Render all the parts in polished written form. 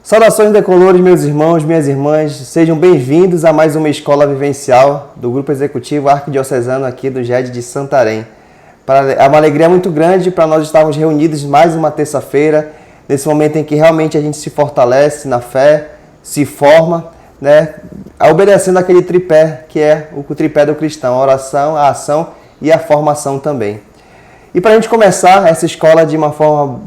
Saudações decolores, meus irmãos, minhas irmãs, sejam bem-vindos a mais uma escola vivencial do Grupo Executivo Arquidiocesano aqui do GED de Santarém. É uma alegria muito grande para nós estarmos reunidos mais uma terça-feira, nesse momento em que realmente a gente se fortalece na fé, se forma, obedecendo aquele tripé que é o tripé do cristão, a oração, a ação e a formação também. E para a gente começar essa escola de uma forma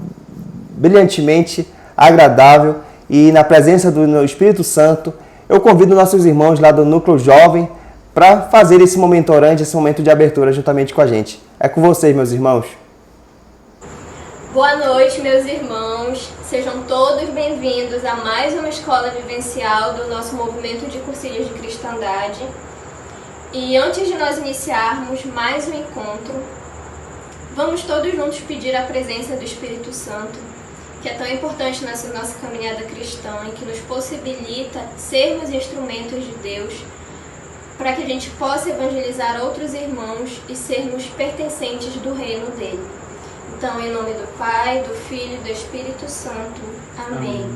brilhantemente agradável, e na presença do Espírito Santo, eu convido nossos irmãos lá do Núcleo Jovem para fazer esse momento orante, esse momento de abertura juntamente com a gente. É com vocês, meus irmãos. Boa noite, meus irmãos. Sejam todos bem-vindos a mais uma escola vivencial do nosso movimento de cursilhos de cristandade. E antes de nós iniciarmos mais um encontro, vamos todos juntos pedir a presença do Espírito Santo, que é tão importante nessa nossa caminhada cristã e que nos possibilita sermos instrumentos de Deus para que a gente possa evangelizar outros irmãos e sermos pertencentes do reino dele. Então, em nome do Pai, do Filho e do Espírito Santo. Amém.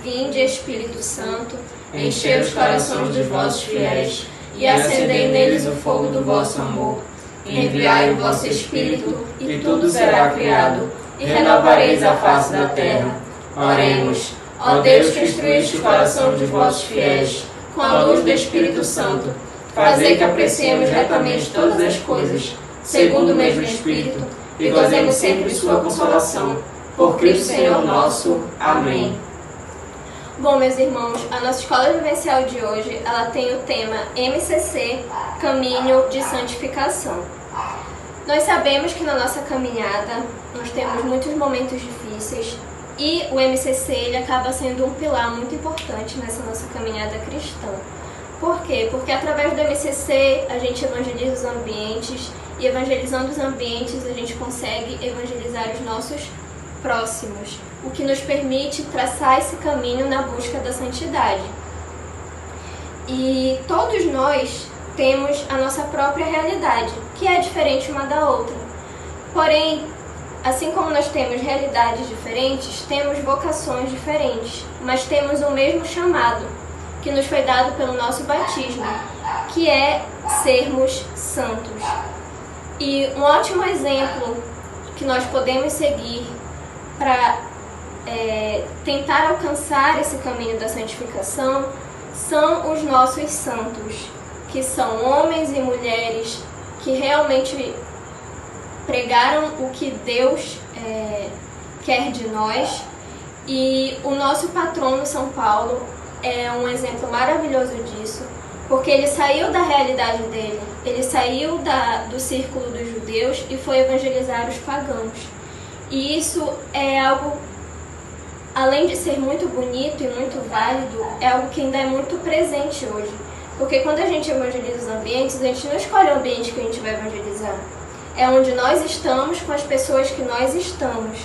Vinde, Espírito Santo, enchei os corações dos vossos fiéis e acendei neles o fogo do vosso amor. Enviai o vosso Espírito e tudo será criado, e renovareis a face da terra. Oremos. Ó Deus, que instruíste o coração dos vossos fiéis com a luz do Espírito Santo, fazei que apreciemos retamente todas as coisas, segundo o mesmo Espírito, e gozemos sempre de sua consolação. Por Cristo Senhor nosso. Amém. Bom, meus irmãos, a nossa escola vivencial de hoje, ela tem o tema MCC, Caminho de Santificação. Nós sabemos que na nossa caminhada nós temos muitos momentos difíceis e o MCC ele acaba sendo um pilar muito importante nessa nossa caminhada cristã. Por quê? Porque através do MCC a gente evangeliza os ambientes e evangelizando os ambientes a gente consegue evangelizar os nossos próximos, o que nos permite traçar esse caminho na busca da santidade. E todos nós temos a nossa própria realidade, que é diferente uma da outra. Porém, assim como nós temos realidades diferentes, temos vocações diferentes, mas temos o mesmo chamado, que nos foi dado pelo nosso batismo, que é sermos santos. E um ótimo exemplo que nós podemos seguir para tentar alcançar esse caminho da santificação são os nossos santos, que são homens e mulheres que realmente pregaram o que Deus quer de nós. E o nosso patrono São Paulo é um exemplo maravilhoso disso, porque ele saiu da realidade dele, ele saiu do círculo dos judeus e foi evangelizar os pagãos. E isso é algo, além de ser muito bonito e muito válido, é algo que ainda é muito presente hoje. Porque quando a gente evangeliza os ambientes, a gente não escolhe o ambiente que a gente vai evangelizar. É onde nós estamos com as pessoas que nós estamos.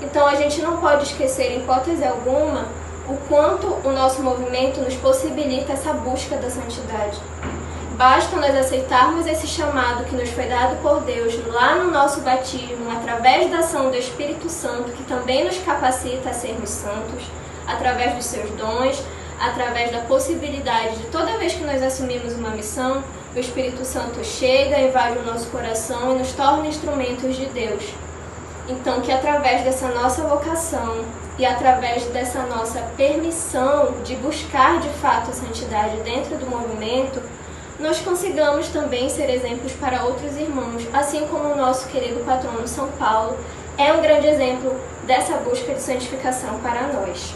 Então a gente não pode esquecer, em hipótese alguma, o quanto o nosso movimento nos possibilita essa busca da santidade. Basta nós aceitarmos esse chamado que nos foi dado por Deus lá no nosso batismo, através da ação do Espírito Santo, que também nos capacita a sermos santos, através dos seus dons, através da possibilidade de toda vez que nós assumimos uma missão, o Espírito Santo chega, invade o nosso coração e nos torna instrumentos de Deus. Então, que através dessa nossa vocação e através dessa nossa permissão de buscar de fato a santidade dentro do movimento, nós consigamos também ser exemplos para outros irmãos, assim como o nosso querido patrono São Paulo é um grande exemplo dessa busca de santificação para nós.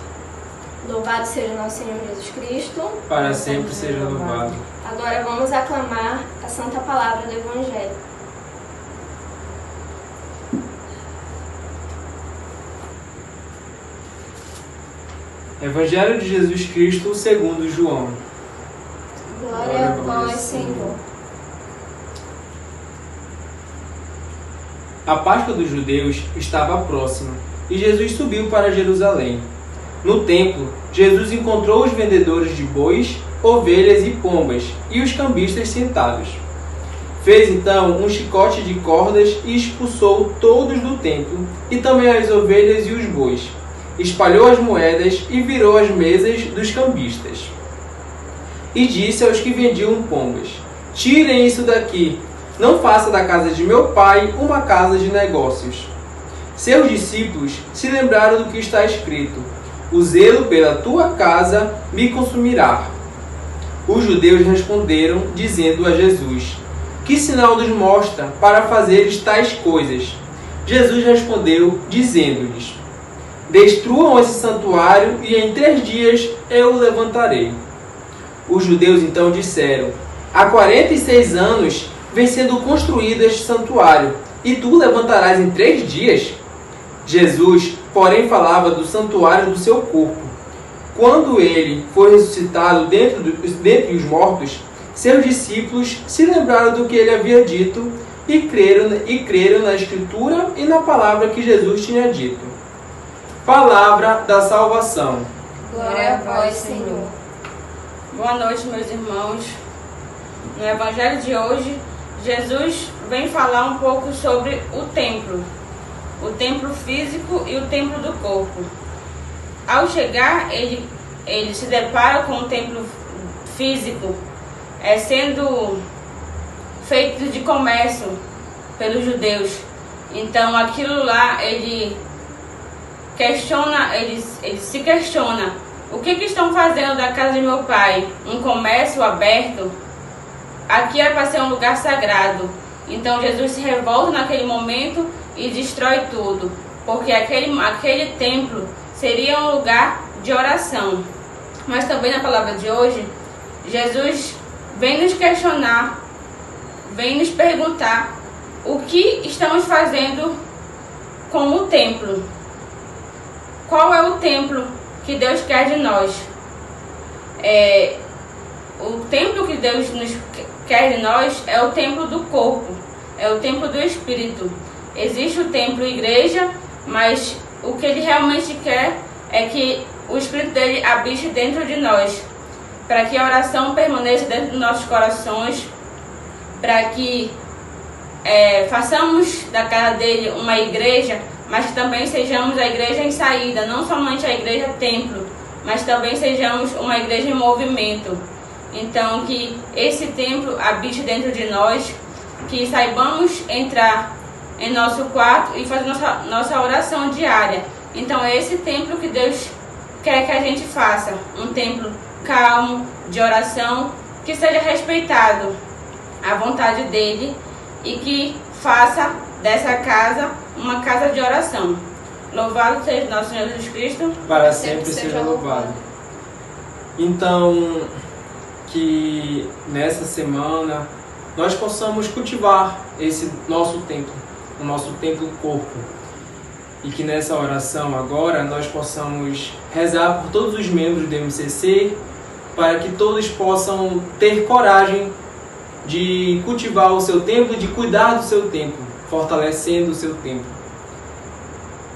Louvado seja nosso Senhor Jesus Cristo. Para sempre seja louvado. Agora vamos aclamar a Santa Palavra do Evangelho. Evangelho de Jesus Cristo segundo João. Glória a vós, Senhor. A Páscoa dos judeus estava próxima e Jesus subiu para Jerusalém. No templo, Jesus encontrou os vendedores de bois, ovelhas e pombas e os cambistas sentados. Fez então um chicote de cordas e expulsou todos do templo, e também as ovelhas e os bois. espalhou as moedas e virou as mesas dos cambistas. E disse aos que vendiam pombas: tirem isso daqui, não faça da casa de meu pai uma casa de negócios. Seus discípulos se lembraram do que está escrito: o zelo pela tua casa me consumirá. Os judeus responderam, dizendo a Jesus: que sinal nos mostra para fazeres tais coisas? Jesus respondeu, dizendo-lhes: destruam esse santuário e em 3 dias eu o levantarei. Os judeus então disseram: há 46 anos vem sendo construído este santuário, e tu o levantarás em 3 dias? Jesus, porém, falava do santuário do seu corpo. Quando ele foi ressuscitado dentre os mortos, seus discípulos se lembraram do que ele havia dito e creram na Escritura e na palavra que Jesus tinha dito. Palavra da salvação. Glória a vós, Senhor. Boa noite, meus irmãos. No Evangelho de hoje, Jesus vem falar um pouco sobre o templo físico e o templo do corpo. Ao chegar, ele se depara com o templo físico, sendo feito de comércio pelos judeus. Então, aquilo lá, ele se questiona: o que estão fazendo da casa de meu pai? Um comércio aberto? Aqui era para ser um lugar sagrado. Então Jesus se revolta naquele momento e destrói tudo, porque aquele templo seria um lugar de oração. Mas também na palavra de hoje, Jesus vem nos questionar, vem nos perguntar o que estamos fazendo com o templo. Qual é o templo que Deus quer de nós? O templo que Deus quer de nós é o templo do corpo, é o templo do Espírito. Existe o templo igreja, mas o que ele realmente quer é que o Espírito dele habite dentro de nós, para que a oração permaneça dentro dos nossos corações, para que façamos da casa dele uma igreja, mas que também sejamos a igreja em saída, não somente a igreja templo, mas também sejamos uma igreja em movimento. Então, que esse templo habite dentro de nós, que saibamos entrar em nosso quarto e fazer nossa oração diária. Então, é esse templo que Deus quer que a gente faça, um templo calmo, de oração, que seja respeitado a vontade dele e que faça dessa casa uma casa de oração. Louvado seja nosso Senhor Jesus Cristo, Para sempre seja louvado. Então, que nessa semana nós possamos cultivar esse nosso templo, o nosso templo corpo. E que nessa oração agora nós possamos rezar por todos os membros do MCC, para que todos possam ter coragem de cultivar o seu templo, de cuidar do seu templo, fortalecendo o seu templo.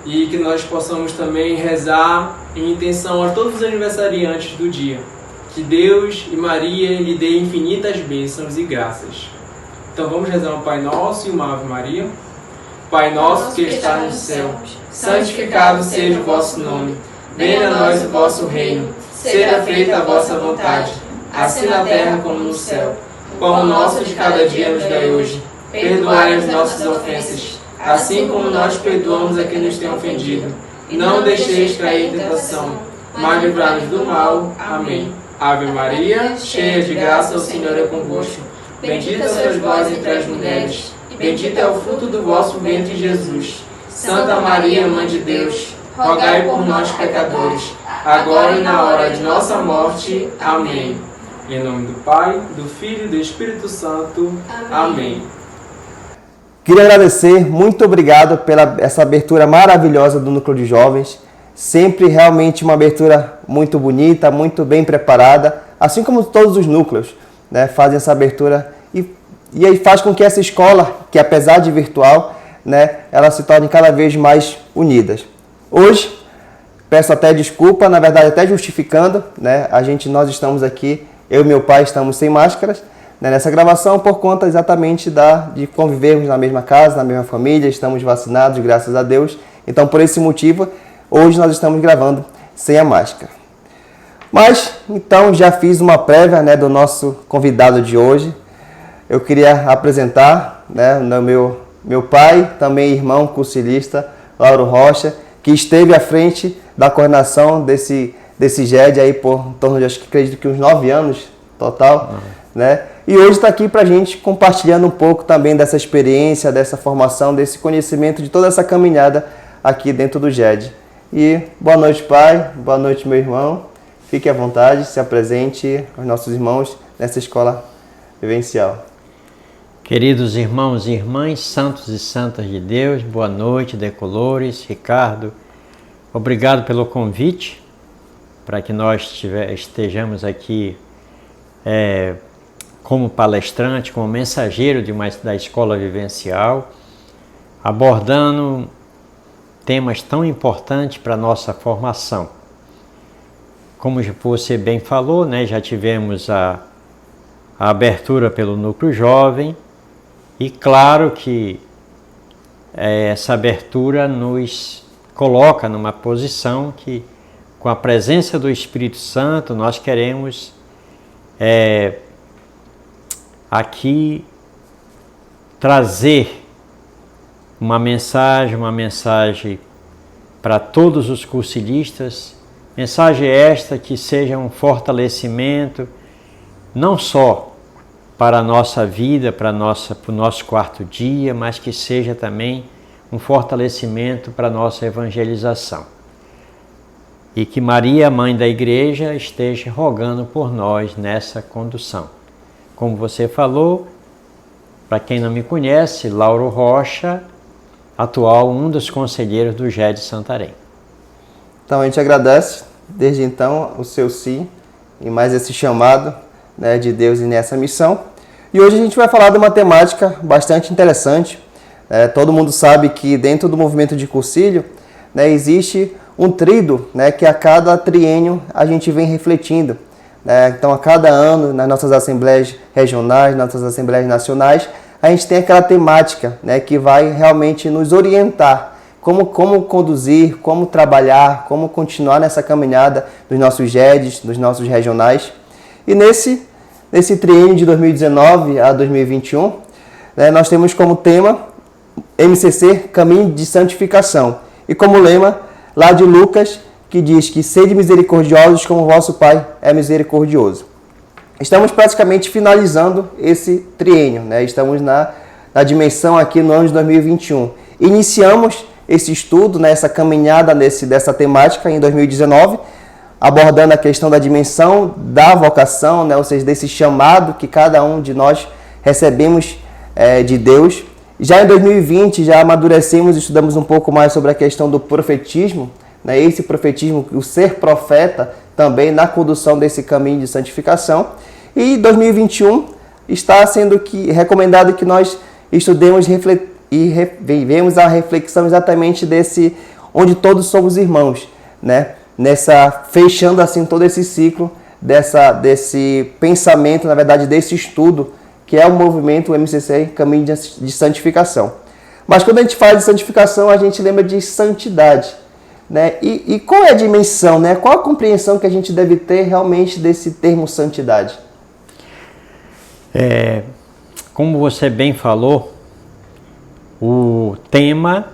E que nós possamos também rezar em intenção a todos os aniversariantes do dia. Que Deus e Maria lhe dê infinitas bênçãos e graças. Então vamos rezar um Pai Nosso e uma Ave Maria. Pai nosso que está no céu, santificado seja o vosso nome. Venha a nós o vosso reino. Seja feita a vossa vontade, assim na terra como no céu. Pão nosso de cada dia nos dai hoje. Perdoai as nossas ofensas, assim como nós perdoamos a quem nos tem ofendido. Não deixeis cair em tentação, mas livrai-nos do mal. Amém. Ave Maria, cheia de graça, o Senhor é convosco. Bendita sois vós entre as mulheres, e bendito é o fruto do vosso ventre, Jesus. Santa Maria, Mãe de Deus, rogai por nós, pecadores, agora e na hora de nossa morte. Amém. Em nome do Pai, do Filho e do Espírito Santo. Amém. Queria agradecer, muito obrigado pela essa abertura maravilhosa do Núcleo de Jovens. Sempre realmente uma abertura muito bonita, muito bem preparada, assim como todos os núcleos, né, fazem essa abertura e aí faz com que essa escola, que apesar de virtual, né, ela se torne cada vez mais unidas. Hoje, peço até desculpa, na verdade até justificando, né, nós estamos aqui, eu e meu pai estamos sem máscaras, né, nessa gravação por conta exatamente de convivermos na mesma casa, na mesma família, estamos vacinados, graças a Deus. Então, por esse motivo, hoje nós estamos gravando sem a máscara. Mas, então, já fiz uma prévia, né, do nosso convidado de hoje. Eu queria apresentar, né, meu pai, também irmão cursilista, Lauro Rocha, que esteve à frente da coordenação desse GED aí por em torno de, acho que acredito que uns 9 anos total, né? E hoje está aqui para a gente compartilhando um pouco também dessa experiência, dessa formação, desse conhecimento, de toda essa caminhada aqui dentro do GED. E boa noite, pai, boa noite, meu irmão. Fique à vontade, se apresente aos nossos irmãos nessa escola vivencial. Queridos irmãos e irmãs, santos e santas de Deus, boa noite, Decolores, Ricardo. Obrigado pelo convite para que nós estejamos aqui como palestrante, como mensageiro da escola vivencial, abordando temas tão importantes para a nossa formação. Como você bem falou, né, já tivemos a abertura pelo Núcleo Jovem e claro que essa abertura nos coloca numa posição que, com a presença do Espírito Santo, nós queremos aqui trazer uma mensagem para todos os cursilistas, mensagem esta que seja um fortalecimento, não só para a nossa vida, para o nosso quarto dia, mas que seja também um fortalecimento para a nossa evangelização. E que Maria, Mãe da Igreja, esteja rogando por nós nessa condução. Como você falou, para quem não me conhece, Lauro Rocha, atual um dos conselheiros do GED Santarém. Então a gente agradece desde então o seu sim e mais esse chamado, né, de Deus nessa missão. E hoje a gente vai falar de uma temática bastante interessante. Todo mundo sabe que dentro do movimento de cursilho, né, existe um tríduo, né, que a cada triênio a gente vem refletindo. Então a cada ano, nas nossas assembleias regionais, nas nossas assembleias nacionais, a gente tem aquela temática, né, que vai realmente nos orientar como conduzir, como trabalhar, como continuar nessa caminhada dos nossos GEDs, dos nossos regionais. E nesse triênio de 2019 a 2021, né, nós temos como tema MCC, Caminho de Santificação. E como lema, lá de Lucas, que diz que sede misericordiosos como o vosso Pai é misericordioso. Estamos praticamente finalizando esse triênio, né? Estamos na dimensão aqui no ano de 2021. Iniciamos esse estudo, né, essa caminhada dessa temática em 2019, abordando a questão da dimensão da vocação, né, ou seja, desse chamado que cada um de nós recebemos de Deus. Já em 2020, já amadurecemos, estudamos um pouco mais sobre a questão do profetismo, né, esse profetismo, o ser profeta, também na condução desse caminho de santificação. E 2021 está sendo recomendado que nós estudemos e vivemos a reflexão exatamente desse, onde todos somos irmãos, né? Fechando assim todo esse ciclo desse pensamento, na verdade, desse estudo, que é o movimento MCC, Caminho de Santificação. Mas quando a gente fala de santificação, a gente lembra de santidade, né? E qual é a dimensão, né? Qual a compreensão que a gente deve ter realmente desse termo santidade? Como você bem falou, o tema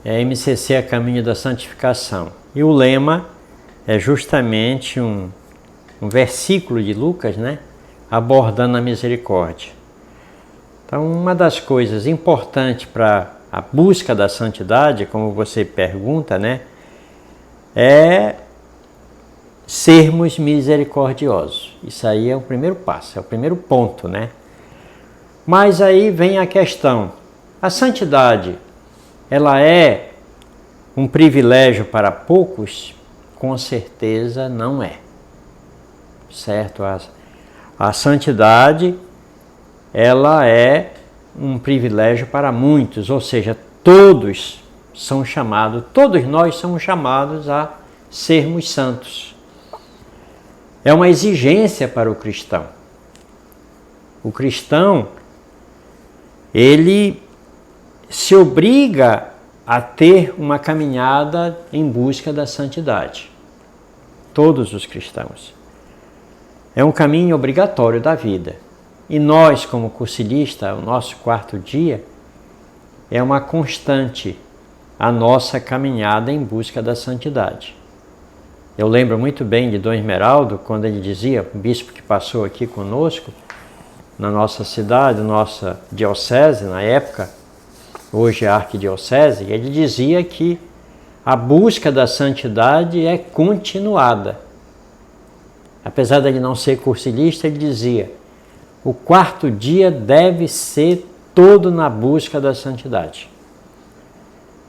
é MCC, a Caminho da Santificação. E o lema é justamente um versículo de Lucas, né? Abordando a misericórdia. Então, uma das coisas importantes para a busca da santidade, como você pergunta, né? É sermos misericordiosos. Isso aí é o primeiro passo, é o primeiro ponto, né? Mas aí vem a questão. A santidade, ela é um privilégio para poucos? Com certeza não é. Certo? A santidade, ela é um privilégio para muitos, ou seja, todos nós somos chamados a sermos santos. É uma exigência para o cristão. O cristão, ele se obriga a ter uma caminhada em busca da santidade. Todos os cristãos. É um caminho obrigatório da vida. E nós, como cursilista, o nosso 4º dia, é uma constante a nossa caminhada em busca da santidade. Eu lembro muito bem de Dom Esmeraldo, quando ele dizia, o bispo que passou aqui conosco, na nossa cidade, nossa diocese, na época, hoje é a arquidiocese, ele dizia que a busca da santidade é continuada. Apesar de ele não ser cursilista, ele dizia, o 4º dia deve ser todo na busca da santidade.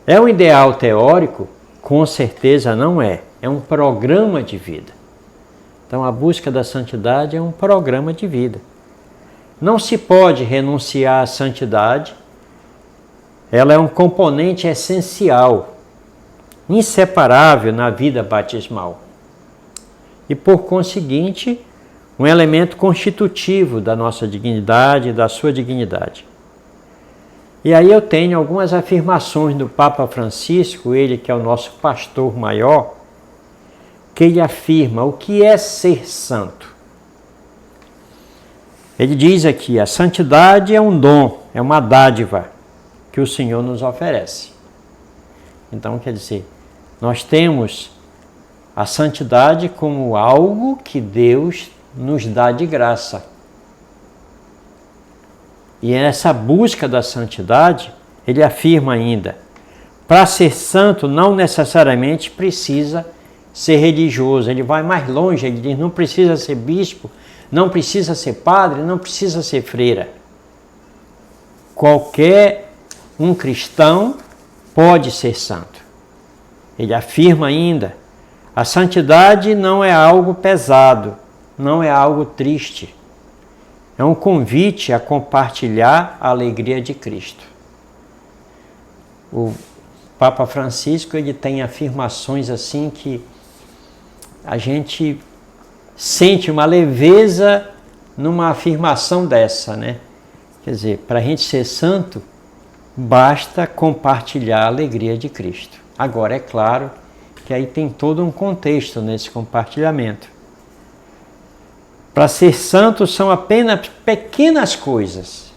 É um ideal teórico? Com certeza não é. É um programa de vida. Então a busca da santidade é um programa de vida. Não se pode renunciar à santidade. Ela é um componente essencial, inseparável na vida batismal. E por conseguinte, um elemento constitutivo da nossa dignidade e da sua dignidade. E aí eu tenho algumas afirmações do Papa Francisco, ele que é o nosso pastor maior, que ele afirma o que é ser santo. Ele diz aqui, a santidade é um dom, é uma dádiva que o Senhor nos oferece. Então, quer dizer, nós temos a santidade como algo que Deus nos dá de graça. E nessa busca da santidade, ele afirma ainda, para ser santo não necessariamente precisa ser religioso. Ele vai mais longe, ele diz, não precisa ser bispo, não precisa ser padre, não precisa ser freira. Qualquer um cristão pode ser santo. Ele afirma ainda, a santidade não é algo pesado, não é algo triste. É um convite a compartilhar a alegria de Cristo. O Papa Francisco, ele tem afirmações assim que a gente sente uma leveza numa afirmação dessa, né? Quer dizer, para a gente ser santo, basta compartilhar a alegria de Cristo. Agora, é claro que aí tem todo um contexto nesse compartilhamento. Para ser santo são apenas pequenas coisas.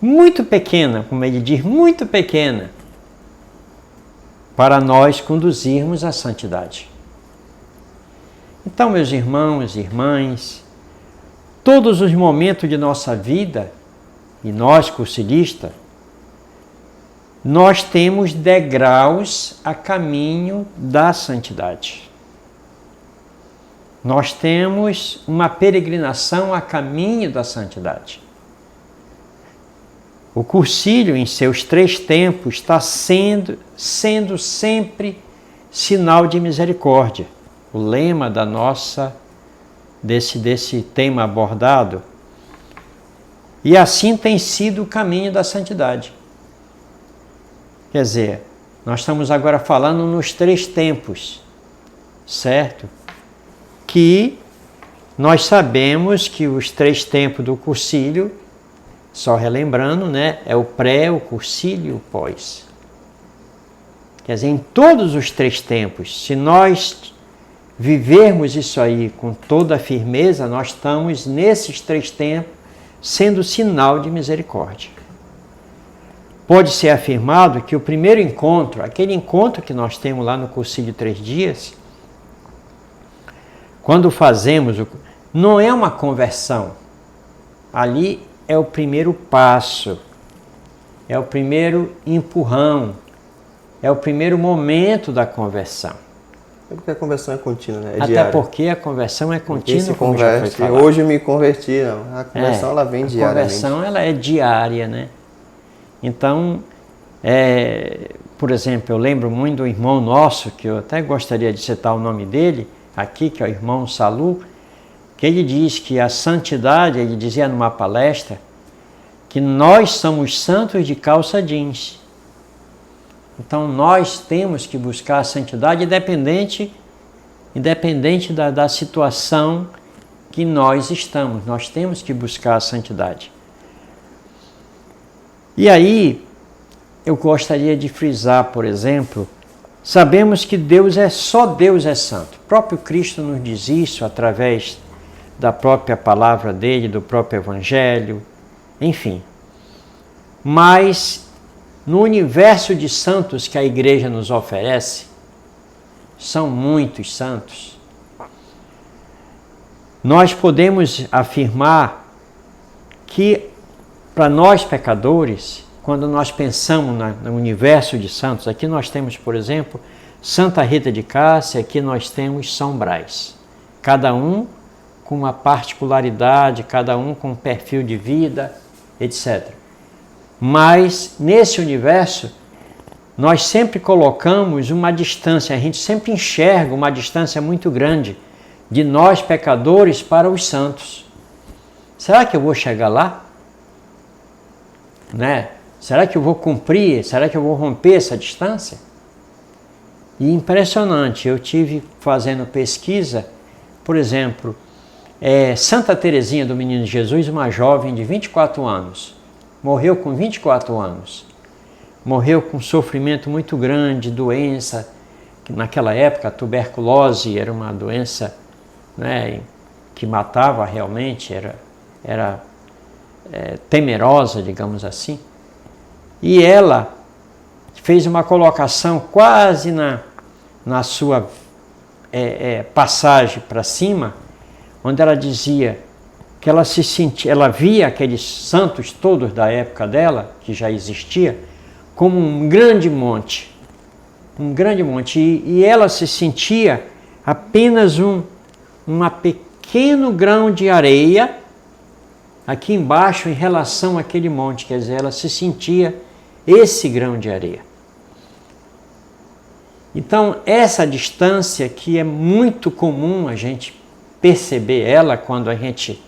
Muito pequena, como ele diz, muito pequena, para nós conduzirmos à santidade. Então, meus irmãos e irmãs, todos os momentos de nossa vida, e nós, cursilistas, nós temos degraus a caminho da santidade. Nós temos uma peregrinação a caminho da santidade. O cursílio, em seus 3 tempos, está sendo sempre sinal de misericórdia. O lema da desse tema abordado. E assim tem sido o caminho da santidade. Quer dizer, nós estamos agora falando nos 3 tempos, certo? Que nós sabemos que os 3 tempos do cursílio, só relembrando, né, é o pré, o cursílio e o pós. Quer dizer, em todos os 3 tempos, se nós vivermos isso aí com toda a firmeza, nós estamos nesses 3 tempos sendo sinal de misericórdia. Pode ser afirmado que o primeiro encontro, aquele encontro que nós temos lá no cursílio 3 dias, quando fazemos, não é uma conversão. Ali é o primeiro passo, é o primeiro empurrão, é o primeiro momento da conversão. É porque a conversão é contínua, né? É Até diária. Porque a conversão é contínua, se como já foi converte. falado. Hoje eu me converti, não. A conversão ela vem diariamente. A conversão ela é diária, né? Então, por exemplo, eu lembro muito do irmão nosso, que eu até gostaria de citar o nome dele aqui, que é o irmão Salu, que ele diz que a santidade, ele dizia numa palestra, que nós somos santos de calça jeans. Então nós temos que buscar a santidade independente da situação que nós estamos. Nós temos que buscar a santidade. E aí, eu gostaria de frisar, por exemplo, sabemos que só Deus é santo. O próprio Cristo nos diz isso através da própria palavra dele, do próprio Evangelho, enfim. Mas no universo de santos que a Igreja nos oferece, são muitos santos, nós podemos afirmar que para nós pecadores, quando nós pensamos no universo de santos, aqui nós temos, por exemplo, Santa Rita de Cássia, aqui nós temos São Brás. Cada um com uma particularidade, cada um com um perfil de vida, etc. Mas, nesse universo, nós sempre colocamos uma distância, a gente sempre enxerga uma distância muito grande de nós pecadores para os santos. Será que eu vou chegar lá? Né? Será que eu vou cumprir? Será que eu vou romper essa distância? E impressionante, eu tive fazendo pesquisa, por exemplo, Santa Teresinha do Menino Jesus, uma jovem de 24 anos, morreu com 24 anos, morreu com sofrimento muito grande, doença, que naquela época a tuberculose era uma doença, né, que matava realmente, era temerosa, digamos assim. E ela fez uma colocação quase na sua passagem para cima, onde ela dizia que ela via aqueles santos todos da época dela, que já existia, como um grande monte. E ela se sentia apenas um pequeno grão de areia aqui embaixo em relação àquele monte, quer dizer, ela se sentia esse grão de areia. Então, essa distância que é muito comum a gente perceber ela quando a gente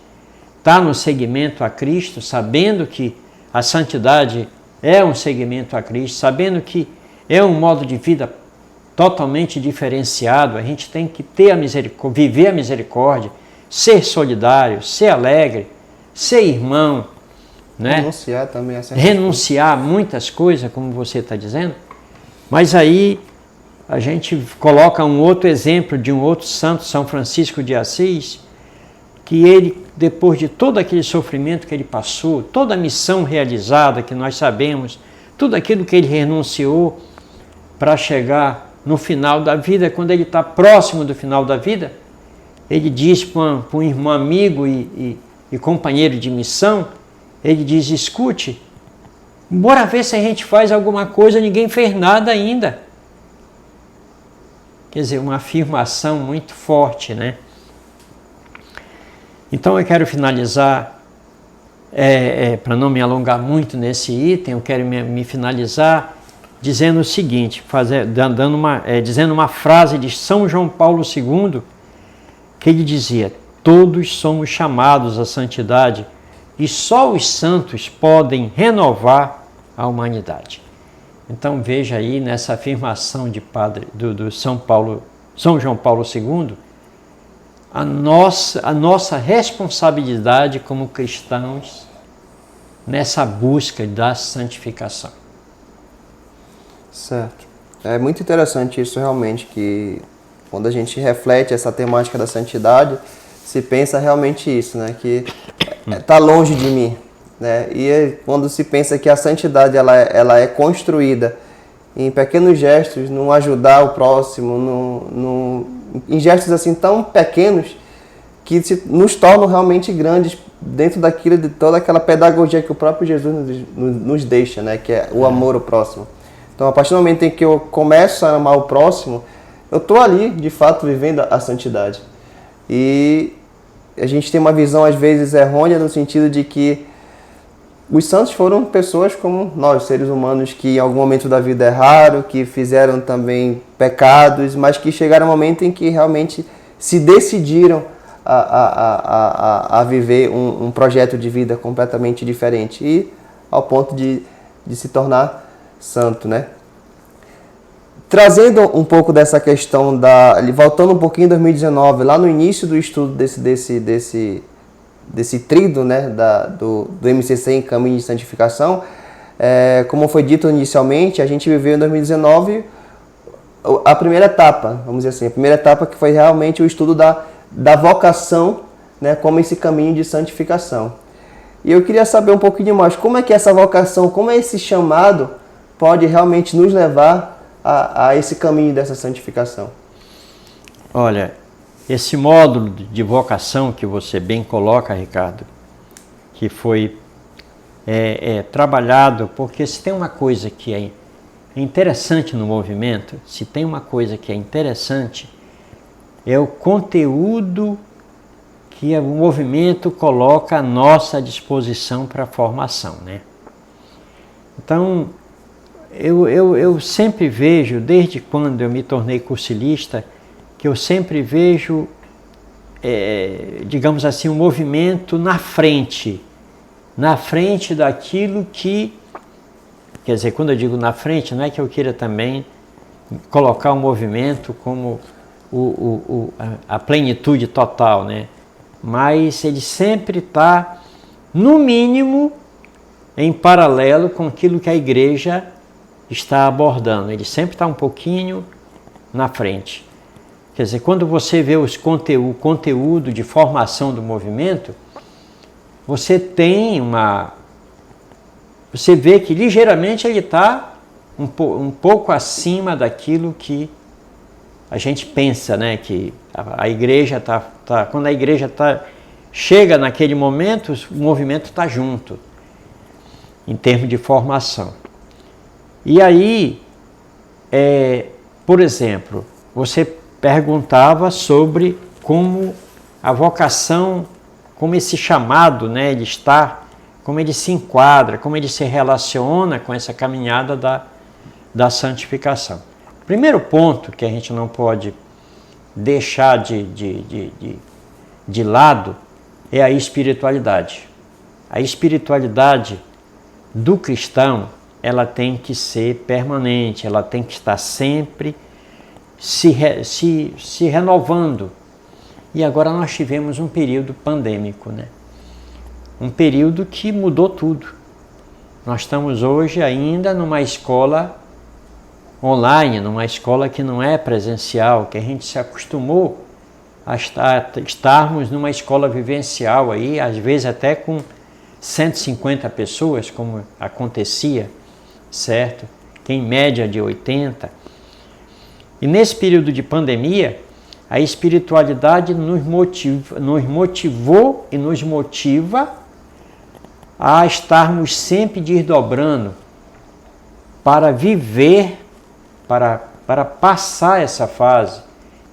está no seguimento a Cristo, sabendo que a santidade é um seguimento a Cristo, sabendo que é um modo de vida totalmente diferenciado, a gente tem que ter a misericórdia, viver a misericórdia, ser solidário, ser alegre, ser irmão, né? Renunciar também a certas renunciar a muitas coisas, como você está dizendo. Mas aí a gente coloca um outro exemplo de um outro santo, São Francisco de Assis, que ele, depois de todo aquele sofrimento que ele passou, toda a missão realizada que nós sabemos, tudo aquilo que ele renunciou para chegar no final da vida, quando ele está próximo do final da vida, ele diz para um irmão amigo e companheiro de missão, ele diz: escute, bora ver se a gente faz alguma coisa, ninguém fez nada ainda. Quer dizer, uma afirmação muito forte, né? Então eu quero finalizar, para não me alongar muito nesse item, eu quero me finalizar dizendo o seguinte, dizendo uma frase de São João Paulo II, que ele dizia: todos somos chamados à santidade e só os santos podem renovar a humanidade. Então veja aí nessa afirmação do São João Paulo II, a nossa responsabilidade como cristãos nessa busca da santificação. Certo. É muito interessante isso realmente, que quando a gente reflete essa temática da santidade, se pensa realmente isso, né? Que está longe de mim, né? E quando se pensa que a santidade ela é construída em pequenos gestos, no ajudar o próximo, em gestos assim tão pequenos que nos tornam realmente grandes dentro daquilo, de toda aquela pedagogia que o próprio Jesus nos deixa, né? Que é o amor ao próximo. Então, a partir do momento em que eu começo a amar o próximo, eu estou ali, de fato, vivendo a santidade. E a gente tem uma visão, às vezes, errônea, no sentido de que os santos foram pessoas como nós, seres humanos, que em algum momento da vida erraram, que fizeram também pecados, mas que chegaram um momento em que realmente se decidiram a viver um projeto de vida completamente diferente e ao ponto de se tornar santo, né? Trazendo um pouco dessa questão voltando um pouquinho em 2019, lá no início do estudo desse tríduo, né, do MCC em Caminho de Santificação, Como foi dito inicialmente, a gente viveu em 2019 a primeira etapa, vamos dizer assim, a primeira etapa que foi realmente o estudo da vocação, né, como esse caminho de santificação. E eu queria saber um pouquinho mais, como é que essa vocação, como é esse chamado pode realmente nos levar a esse caminho dessa santificação? Olha, esse módulo de vocação que você bem coloca, Ricardo, que foi trabalhado, porque se tem uma coisa que é interessante no movimento, se tem uma coisa que é interessante, é o conteúdo que o movimento coloca à nossa disposição para a formação, né? Então, eu sempre vejo, desde quando eu me tornei cursilista, que eu sempre vejo, digamos assim, um movimento na frente daquilo que, quer dizer, quando eu digo na frente, não é que eu queira também colocar o movimento como a plenitude total, né? Mas ele sempre está, no mínimo, em paralelo com aquilo que a igreja está abordando. Ele sempre está um pouquinho na frente. Quer dizer, quando você vê o conteúdo de formação do movimento, você vê que ligeiramente ele está um pouco acima daquilo que a gente pensa, né? Que a igreja quando a igreja chega naquele momento, o movimento está junto, em termos de formação. E aí, por exemplo, você perguntava sobre como a vocação, como esse chamado, né, ele está, como ele se enquadra, como ele se relaciona com essa caminhada da santificação. Primeiro ponto que a gente não pode deixar de lado é a espiritualidade. A espiritualidade do cristão, ela tem que ser permanente, ela tem que estar sempre se renovando. E agora nós tivemos um período pandêmico, né? Um período que mudou tudo. Nós estamos hoje ainda numa escola online, numa escola que não é presencial, que a gente se acostumou a estarmos numa escola vivencial aí, às vezes até com 150 pessoas, como acontecia, certo? Que em média de 80. E nesse período de pandemia, a espiritualidade nos motivou e nos motiva a estarmos sempre desdobrando para viver, para passar essa fase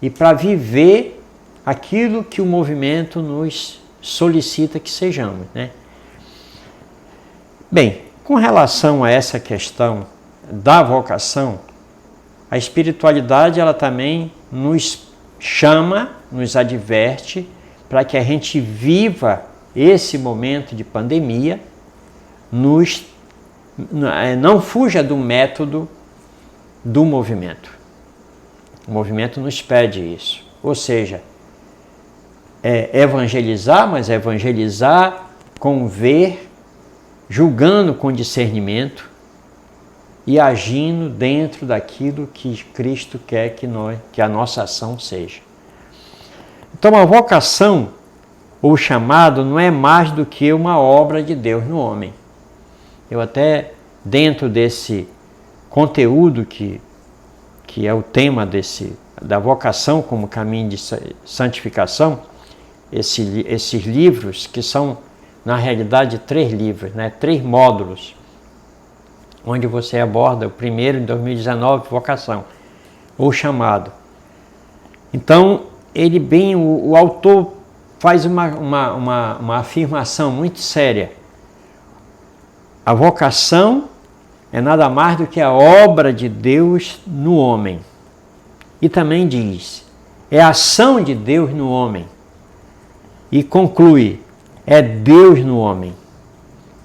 e para viver aquilo que o movimento nos solicita que sejamos, né? Bem, com relação a essa questão da vocação, a espiritualidade ela também nos chama, nos adverte para que a gente viva esse momento de pandemia, não fuja do método do movimento. O movimento nos pede isso. Ou seja, evangelizar, mas evangelizar com ver, julgando com discernimento e agindo dentro daquilo que Cristo quer que a nossa ação seja. Então a vocação ou chamado não é mais do que uma obra de Deus no homem. Eu até, dentro desse conteúdo que é o tema da vocação como caminho de santificação, esses livros que são, na realidade, 3 livros, né? 3 módulos, onde você aborda o primeiro, em 2019, vocação, ou chamado. Então, o autor faz uma afirmação muito séria. A vocação é nada mais do que a obra de Deus no homem. E também diz, é a ação de Deus no homem. E conclui, é Deus no homem.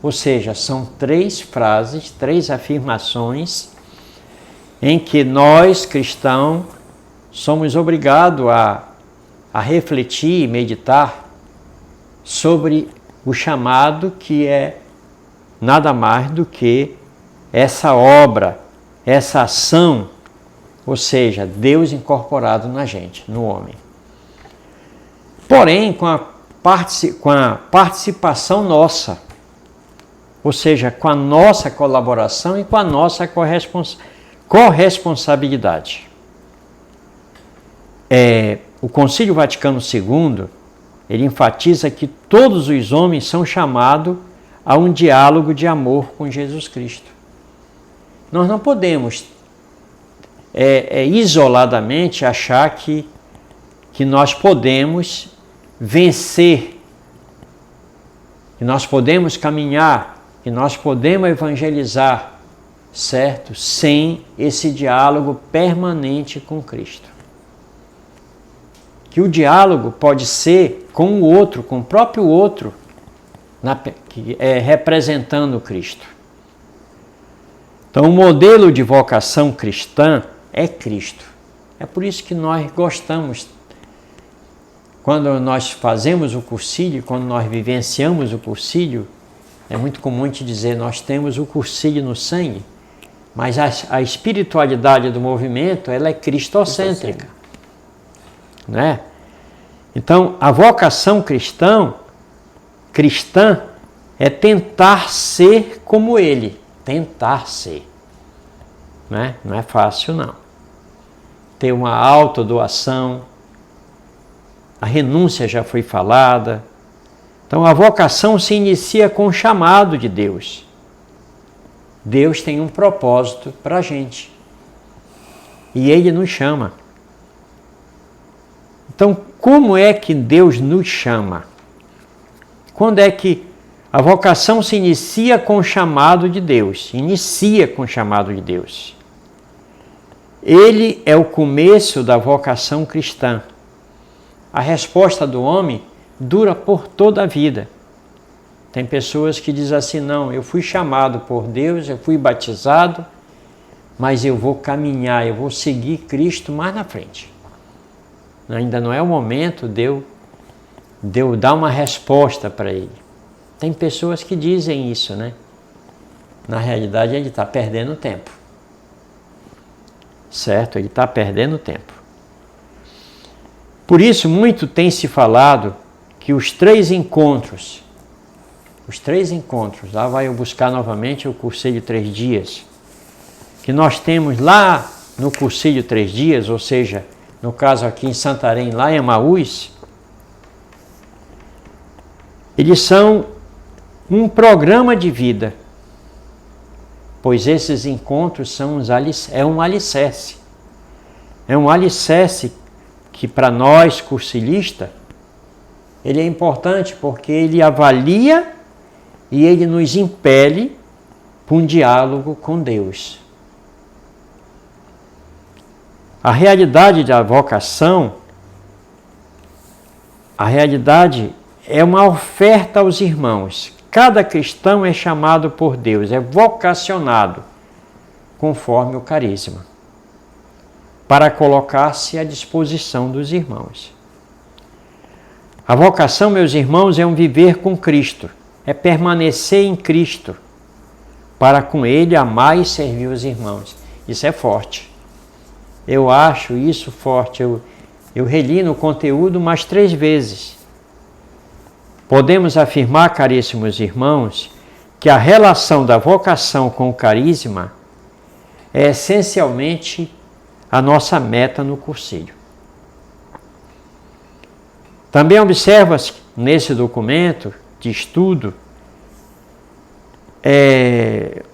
Ou seja, são 3 frases, 3 afirmações em que nós, cristãos, somos obrigados a refletir e meditar sobre o chamado que é nada mais do que essa obra, essa ação, ou seja, Deus incorporado na gente, no homem. Porém, com a participação nossa, ou seja, com a nossa colaboração e com a nossa corresponsabilidade. O Concílio Vaticano II, ele enfatiza que todos os homens são chamados a um diálogo de amor com Jesus Cristo. Nós não podemos isoladamente achar que nós podemos vencer, que nós podemos caminhar, que nós podemos evangelizar, certo? Sem esse diálogo permanente com Cristo. Que o diálogo pode ser com o outro, com o próprio outro, representando Cristo. Então, o modelo de vocação cristã é Cristo. É por isso que nós gostamos, quando nós fazemos o cursilho, quando nós vivenciamos o cursilho, é muito comum a gente dizer, nós temos o cursilho no sangue, mas a espiritualidade do movimento, ela é cristocêntrica. Né? Então, a vocação cristã é tentar ser como ele, tentar ser. Né? Não é fácil, não. Ter uma autodoação, a renúncia já foi falada. Então, a vocação se inicia com o chamado de Deus. Deus tem um propósito para a gente. E Ele nos chama. Então, como é que Deus nos chama? Quando é que a vocação se inicia com o chamado de Deus? Inicia com o chamado de Deus. Ele é o começo da vocação cristã. A resposta do homem dura por toda a vida. Tem pessoas que dizem assim, não, eu fui chamado por Deus, eu fui batizado, mas eu vou caminhar, eu vou seguir Cristo mais na frente. Ainda não é o momento de eu dar uma resposta para Ele. Tem pessoas que dizem isso, né? Na realidade, ele está perdendo tempo. Certo? Ele está perdendo tempo. Por isso, muito tem se falado que os três encontros, lá vai eu buscar novamente o Cursilho 3 Dias, que nós temos lá no Cursilho 3 Dias, ou seja, no caso aqui em Santarém, lá em Amaús, eles são um programa de vida, pois esses encontros são um alicerce. É um alicerce que para nós, cursilistas, ele é importante porque ele avalia e ele nos impele para um diálogo com Deus. A realidade da vocação, a realidade é uma oferta aos irmãos. Cada cristão é chamado por Deus, é vocacionado conforme o carisma, para colocar-se à disposição dos irmãos. A vocação, meus irmãos, é um viver com Cristo, é permanecer em Cristo, para com Ele amar e servir os irmãos. Isso é forte. Eu acho isso forte. Eu reli no conteúdo mais 3 vezes. Podemos afirmar, caríssimos irmãos, que a relação da vocação com o carisma é essencialmente a nossa meta no cursilho. Também observa-se nesse documento de estudo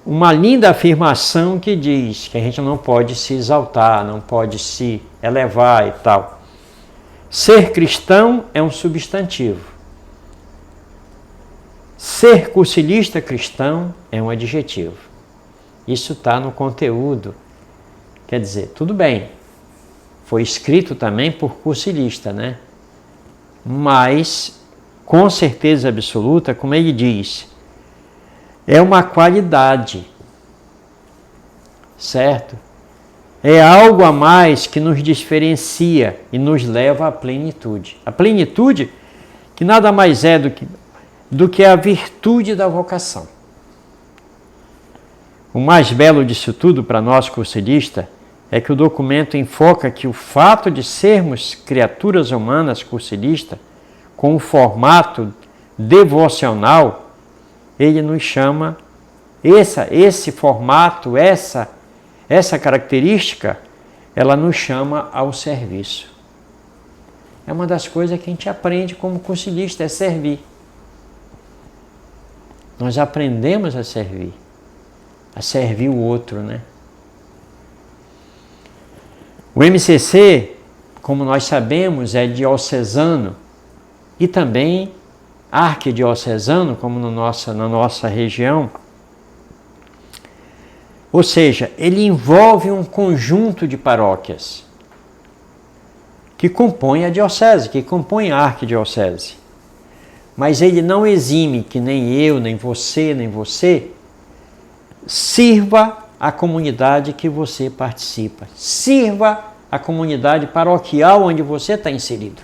uma linda afirmação que diz que a gente não pode se exaltar, não pode se elevar e tal. Ser cristão é um substantivo. Ser cursilista cristão é um adjetivo. Isso está no conteúdo. Quer dizer, tudo bem, foi escrito também por cursilista, né? Mas, com certeza absoluta, como ele diz, é uma qualidade, certo? É algo a mais que nos diferencia e nos leva à plenitude. A plenitude que nada mais é do que a virtude da vocação. O mais belo disso tudo para nós cursilistas é que o documento enfoca que o fato de sermos criaturas humanas cursilistas, com o formato devocional, ele nos chama, esse formato, essa característica, ela nos chama ao serviço. É uma das coisas que a gente aprende como cursilista, é servir. Nós aprendemos a servir o outro, né? O MCC, como nós sabemos, é diocesano e também arquidiocesano, como na nossa região. Ou seja, ele envolve um conjunto de paróquias que compõem a diocese, que compõem a arquidiocese. Mas ele não exime que nem eu, nem você, sirva a comunidade que você participa. Sirva a comunidade paroquial onde você está inserido.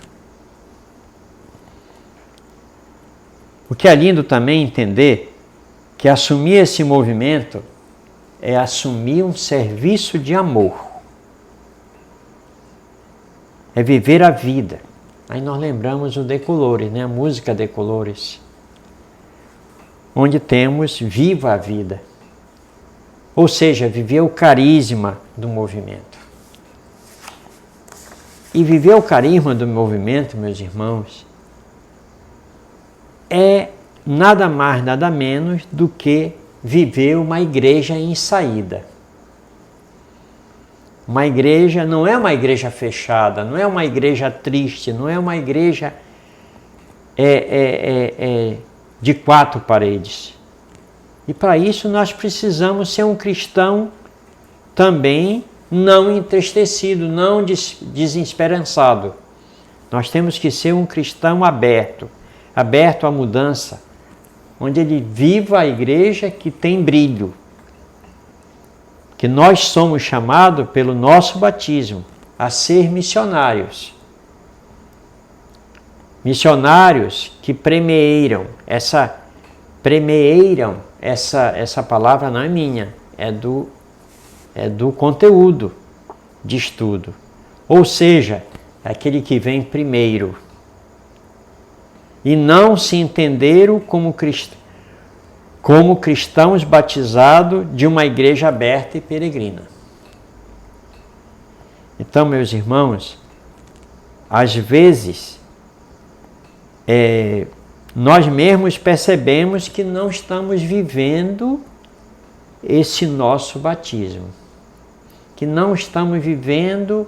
O que é lindo também entender que assumir esse movimento é assumir um serviço de amor. É viver a vida. Aí nós lembramos o De Colores, né? A música De Colores, onde temos viva a vida. Ou seja, viver o carisma do movimento. E viver o carisma do movimento, meus irmãos, é nada mais, nada menos do que viver uma igreja em saída. Uma igreja não é uma igreja fechada, não é uma igreja triste, não é uma igreja de quatro paredes. E para isso nós precisamos ser um cristão também não entristecido, não desesperançado. Nós temos que ser um cristão aberto à mudança, onde ele viva a igreja que tem brilho. Que nós somos chamados pelo nosso batismo a ser missionários. Missionários que premieiram. Essa palavra não é minha, é do conteúdo de estudo. Ou seja, é aquele que vem primeiro. E não se entenderam como cristãos batizados de uma igreja aberta e peregrina. Então, meus irmãos, às vezes, nós mesmos percebemos que não estamos vivendo esse nosso batismo, que não estamos vivendo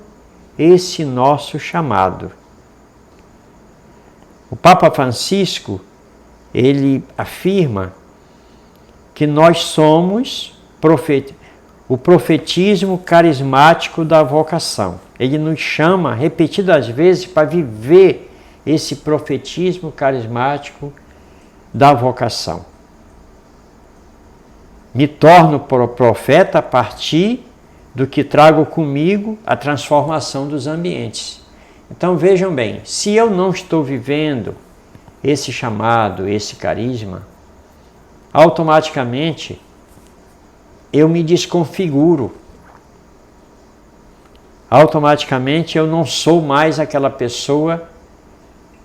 esse nosso chamado. O Papa Francisco, ele afirma que nós somos o profetismo carismático da vocação. Ele nos chama repetidas vezes para viver esse profetismo carismático da vocação. Me torno profeta a partir do que trago comigo a transformação dos ambientes. Então vejam bem, se eu não estou vivendo esse chamado, esse carisma, automaticamente eu me desconfiguro. Automaticamente eu não sou mais aquela pessoa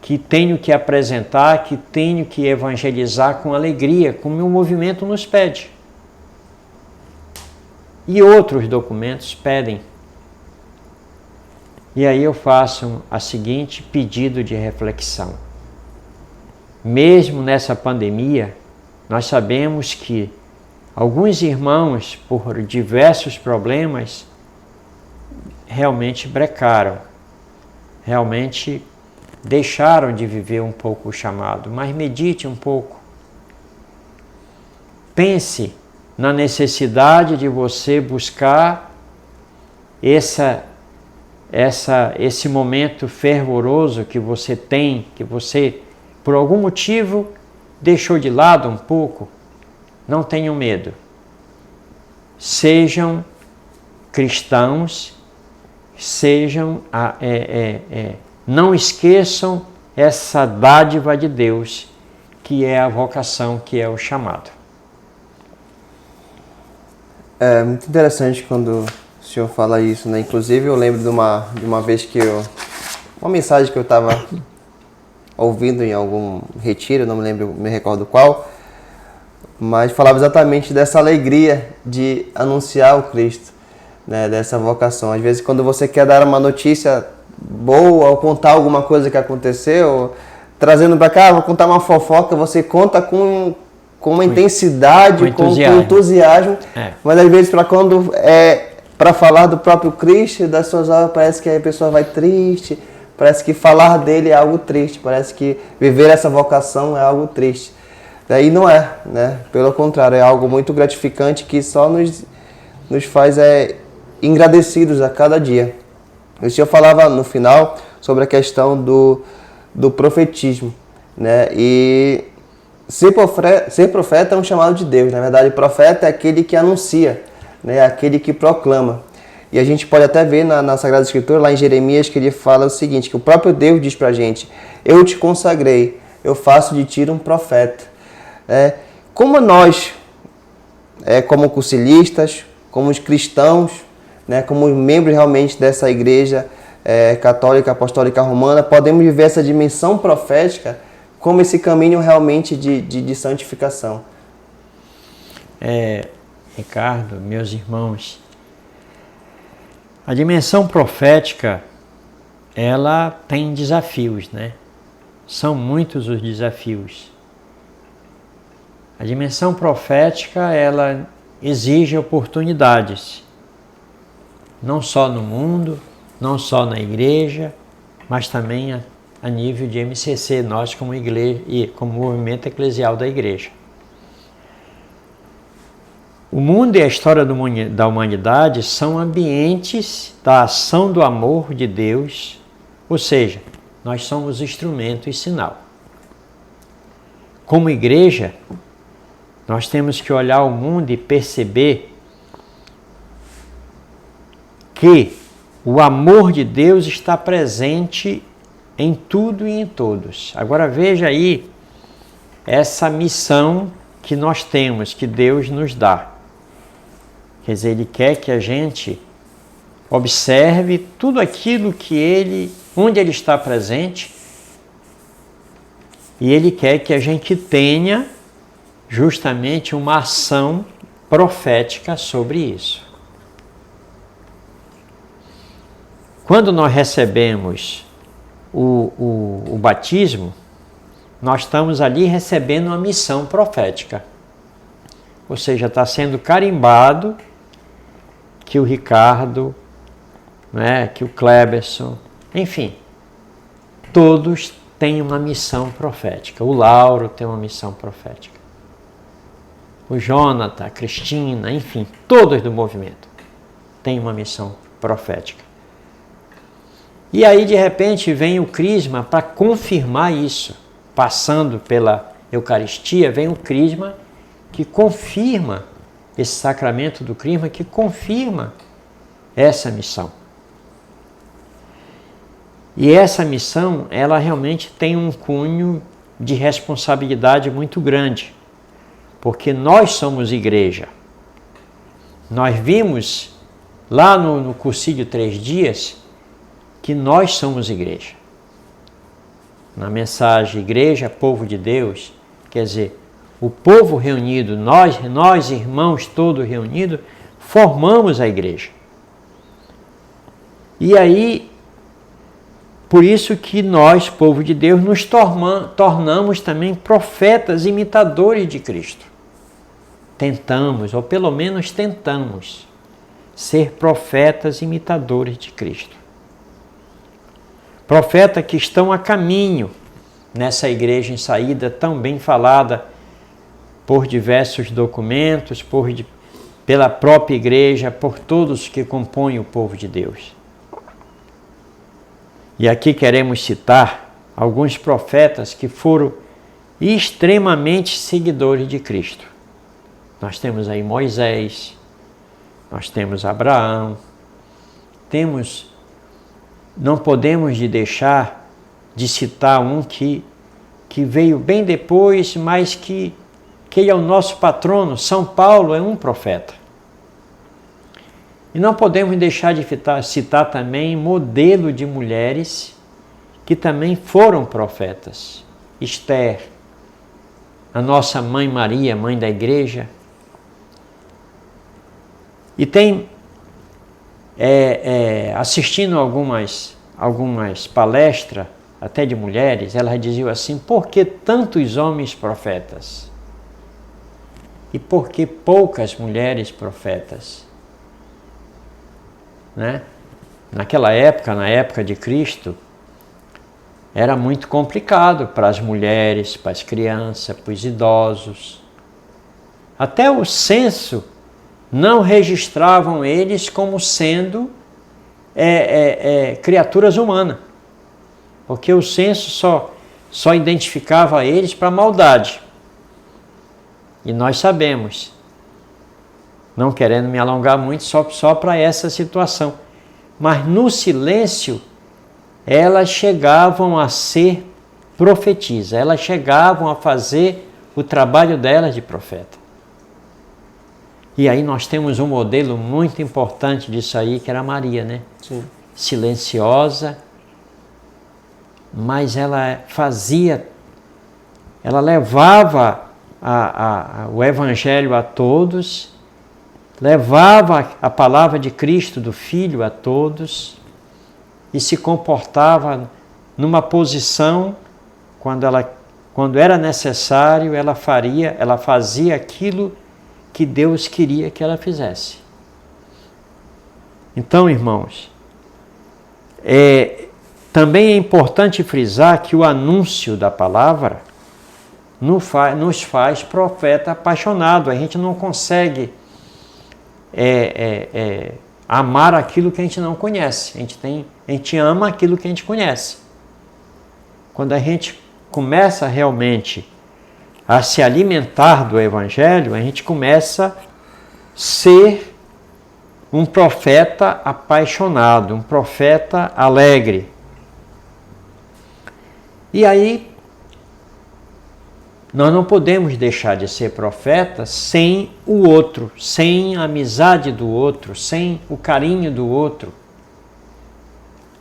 que tenho que apresentar, que tenho que evangelizar com alegria, como o movimento nos pede. E outros documentos pedem. E aí eu faço a seguinte pedido de reflexão. Mesmo nessa pandemia, nós sabemos que alguns irmãos, por diversos problemas, realmente brecaram, realmente deixaram de viver um pouco o chamado. Mas medite um pouco. Pense na necessidade de você buscar esse momento fervoroso que você tem, que você, por algum motivo, deixou de lado um pouco. Não tenham medo. Sejam cristãos, não esqueçam essa dádiva de Deus, que é a vocação, que é o chamado. É muito interessante quando o senhor fala isso, né? Inclusive eu lembro de uma vez que uma mensagem que eu estava ouvindo em algum retiro, não me recordo qual, mas falava exatamente dessa alegria de anunciar o Cristo, né? Dessa vocação. Às vezes quando você quer dar uma notícia boa ou contar alguma coisa que aconteceu, trazendo para cá, vou contar uma fofoca, você conta com uma intensidade, com entusiasmo, mas às vezes quando é para falar do próprio Cristo, das suas obras, parece que a pessoa vai triste, parece que falar dele é algo triste, parece que viver essa vocação é algo triste. Daí não é, né? Pelo contrário, é algo muito gratificante que só nos faz agradecidos a cada dia. O senhor falava no final sobre a questão do profetismo, né? E ser profeta é um chamado de Deus. Na verdade, profeta é aquele que anuncia, né? Aquele que proclama. E a gente pode até ver na Sagrada Escritura, lá em Jeremias, que ele fala o seguinte, que o próprio Deus diz pra gente: eu te consagrei, eu faço de ti um profeta. Como nós, como cursilistas, como os cristãos, né, como membros realmente dessa igreja católica, apostólica romana, podemos viver essa dimensão profética como esse caminho realmente de santificação. Ricardo, meus irmãos, a dimensão profética, ela tem desafios, né? São muitos os desafios. A dimensão profética, ela exige oportunidades, não só no mundo, não só na igreja, mas também a nível de MCC, nós como igreja e como movimento eclesial da igreja. O mundo e a história da humanidade são ambientes da ação do amor de Deus, ou seja, nós somos instrumento e sinal. Como igreja, nós temos que olhar o mundo e perceber que o amor de Deus está presente em tudo e em todos. Agora veja aí essa missão que nós temos, que Deus nos dá. Quer dizer, Ele quer que a gente observe tudo aquilo que onde Ele está presente, e Ele quer que a gente tenha justamente uma ação profética sobre isso. Quando nós recebemos o batismo, nós estamos ali recebendo uma missão profética. Ou seja, está sendo carimbado que o Ricardo, né, que o Kleberson, enfim, todos têm uma missão profética. O Lauro tem uma missão profética. O Jonathan, a Cristina, enfim, todos do movimento têm uma missão profética. E aí, de repente, vem o crisma para confirmar isso. Passando pela Eucaristia, vem o crisma que confirma, esse sacramento do crisma que confirma essa missão. E essa missão, ela realmente tem um cunho de responsabilidade muito grande, porque nós somos igreja. Nós vimos lá no Concílio 3 Dias que nós somos igreja. Na mensagem Igreja, Povo de Deus, quer dizer, o povo reunido, nós irmãos todos reunidos, formamos a igreja. E aí, por isso que nós, povo de Deus, nos tornamos também profetas imitadores de Cristo. Tentamos, ou pelo menos tentamos, ser profetas imitadores de Cristo. Profetas que estão a caminho nessa igreja em saída, tão bem falada por diversos documentos, pela própria igreja, por todos que compõem o povo de Deus. E aqui queremos citar alguns profetas que foram extremamente seguidores de Cristo. Nós temos aí Moisés, nós temos Abraão, não podemos deixar de citar um que veio bem depois, mas que ele é o nosso patrono. São Paulo é um profeta. E não podemos deixar de citar também modelo de mulheres que também foram profetas. Esther, a nossa mãe Maria, mãe da igreja. E tem, assistindo algumas palestras, até de mulheres, elas diziam assim: por que tantos homens profetas? E por que poucas mulheres profetas? Né? Naquela época, na época de Cristo, era muito complicado para as mulheres, para as crianças, para os idosos. Até o censo não registravam eles como sendo criaturas humanas, porque o censo só identificava eles para maldade. E nós sabemos, não querendo me alongar muito, só para essa situação, mas no silêncio elas chegavam a ser profetisas, elas chegavam a fazer o trabalho delas de profeta. E aí nós temos um modelo muito importante disso aí, que era Maria, né? Sim. Silenciosa, mas ela levava o Evangelho a todos, levava a palavra de Cristo, do Filho, a todos, e se comportava numa posição, quando era necessário, ela fazia aquilo que Deus queria que ela fizesse. Então, irmãos, também é importante frisar que o anúncio da palavra nos faz profeta apaixonado. A gente não consegue amar aquilo que a gente não conhece. A gente ama aquilo que a gente conhece. Quando a gente começa realmente a se alimentar do Evangelho, a gente começa a ser um profeta apaixonado, um profeta alegre. E aí, nós não podemos deixar de ser profeta sem o outro, sem a amizade do outro, sem o carinho do outro.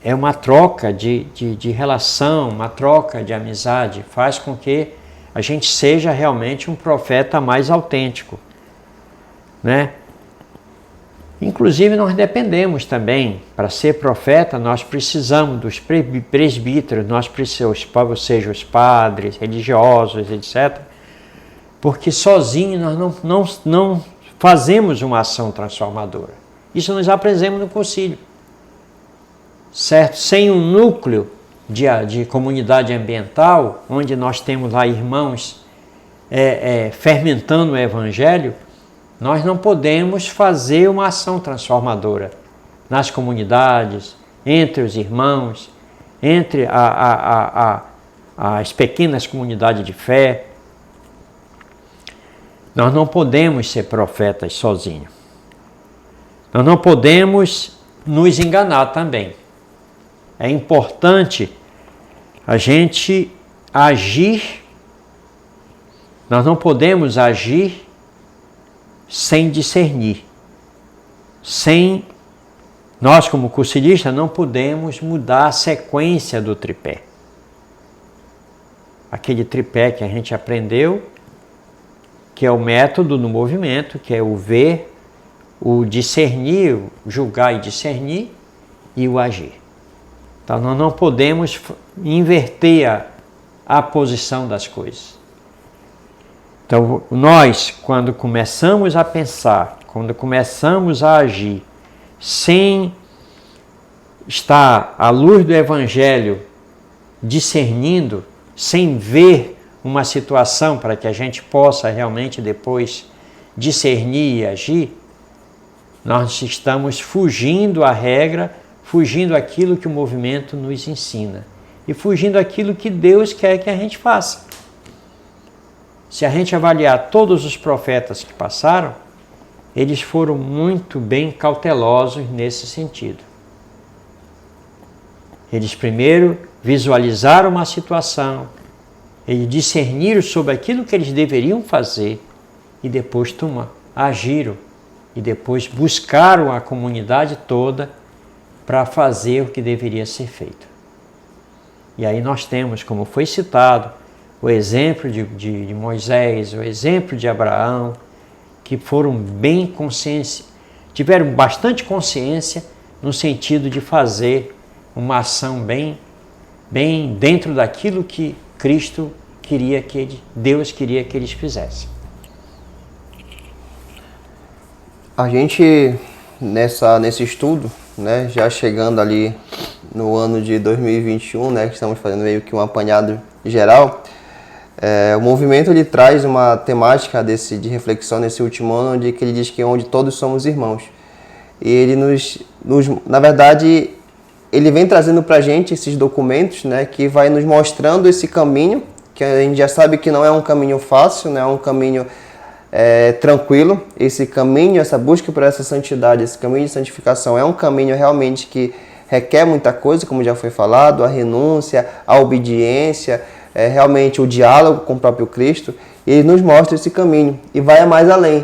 É uma troca de relação, uma troca de amizade, faz com que a gente seja realmente um profeta mais autêntico, né? Inclusive, nós dependemos também, para ser profeta, nós precisamos dos presbíteros, nós precisamos, seja os padres, religiosos, etc. Porque sozinhos nós não fazemos uma ação transformadora. Isso nós aprendemos no concílio, certo? Sem um núcleo de comunidade ambiental, onde nós temos lá irmãos fermentando o Evangelho, nós não podemos fazer uma ação transformadora nas comunidades, entre os irmãos, entre as pequenas comunidades de fé. Nós não podemos ser profetas sozinhos. Nós não podemos nos enganar também. É importante a gente agir. Nós não podemos agir sem discernir. Nós, como cursilistas, não podemos mudar a sequência do tripé. Aquele tripé que a gente aprendeu, que é o método do movimento, que é o ver, o discernir, o julgar e discernir, e o agir. Então, nós não podemos inverter a posição das coisas. Então, nós, quando começamos a pensar, quando começamos a agir, sem estar à luz do Evangelho discernindo, sem ver uma situação para que a gente possa realmente depois discernir e agir, nós estamos fugindo à regra, fugindo àquilo que o movimento nos ensina e fugindo àquilo que Deus quer que a gente faça. Se a gente avaliar todos os profetas que passaram, eles foram muito bem cautelosos nesse sentido. Eles primeiro visualizaram uma situação, eles discerniram sobre aquilo que eles deveriam fazer e depois agiram e depois buscaram a comunidade toda para fazer o que deveria ser feito. E aí nós temos, como foi citado, o exemplo de Moisés, o exemplo de Abraão, que foram bem conscientes, tiveram bastante consciência no sentido de fazer uma ação bem dentro daquilo que Cristo queria Deus queria que eles fizessem. A gente, nesse estudo, né, já chegando ali no ano de 2021, né, que estamos fazendo meio que um apanhado geral, o movimento ele traz uma temática de reflexão nesse último ano, onde ele diz que onde todos somos irmãos. E ele na verdade, ele vem trazendo para a gente esses documentos, né, que vai nos mostrando esse caminho, que a gente já sabe que não é um caminho fácil, não é um caminho tranquilo. Esse caminho, essa busca por essa santidade, esse caminho de santificação é um caminho realmente que requer muita coisa, como já foi falado, a renúncia, a obediência, realmente o diálogo com o próprio Cristo. E ele nos mostra esse caminho e vai mais além,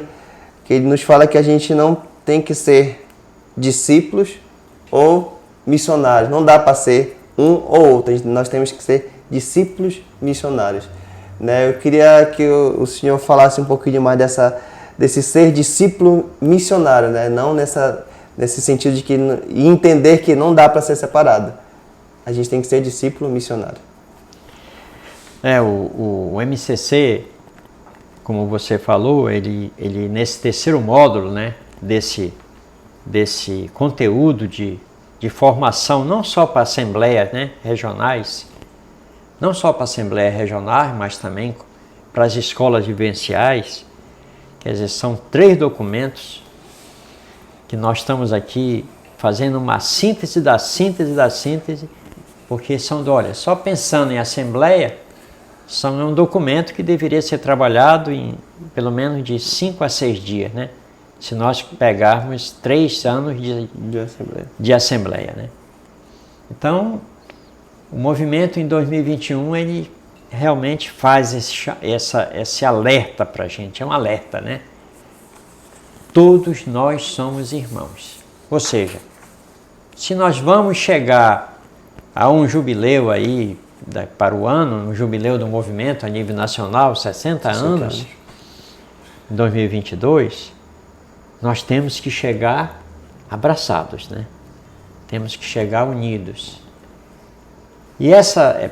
que ele nos fala que a gente não tem que ser discípulos ou missionários, não dá para ser um ou outro, nós temos que ser discípulos missionários. Eu queria que o senhor falasse um pouquinho mais desse ser discípulo missionário, né? Não nesse sentido de e entender que não dá para ser separado. A gente tem que ser discípulo missionário. O MCC, como você falou, ele nesse terceiro módulo, né, desse conteúdo de formação, não só para assembleias, né, regionais, não só para assembleias regionais, mas também para as escolas vivenciais. Quer dizer, são 3 documentos que nós estamos aqui fazendo uma síntese da síntese, porque olha, só pensando em assembleia, é um documento que deveria ser trabalhado em pelo menos de 5 a 6 dias, né? Se nós pegarmos 3 anos de assembleia, né? Então, o movimento em 2021, ele realmente faz esse alerta para a gente, é um alerta, né? Todos nós somos irmãos. Ou seja, se nós vamos chegar a um jubileu aí, para o ano, um jubileu do movimento a nível nacional, 60 anos, em 2022, nós temos que chegar abraçados, né? Temos que chegar unidos. E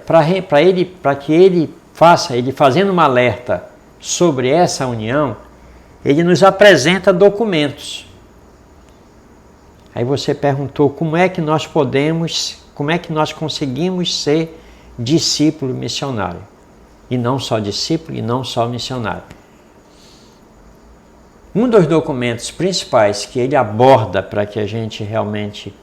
para que ele fazendo um alerta sobre essa união, ele nos apresenta documentos. Aí você perguntou como é que nós conseguimos ser discípulo missionário. E não só discípulo e não só missionário. Um dos documentos principais que ele aborda para que a gente realmente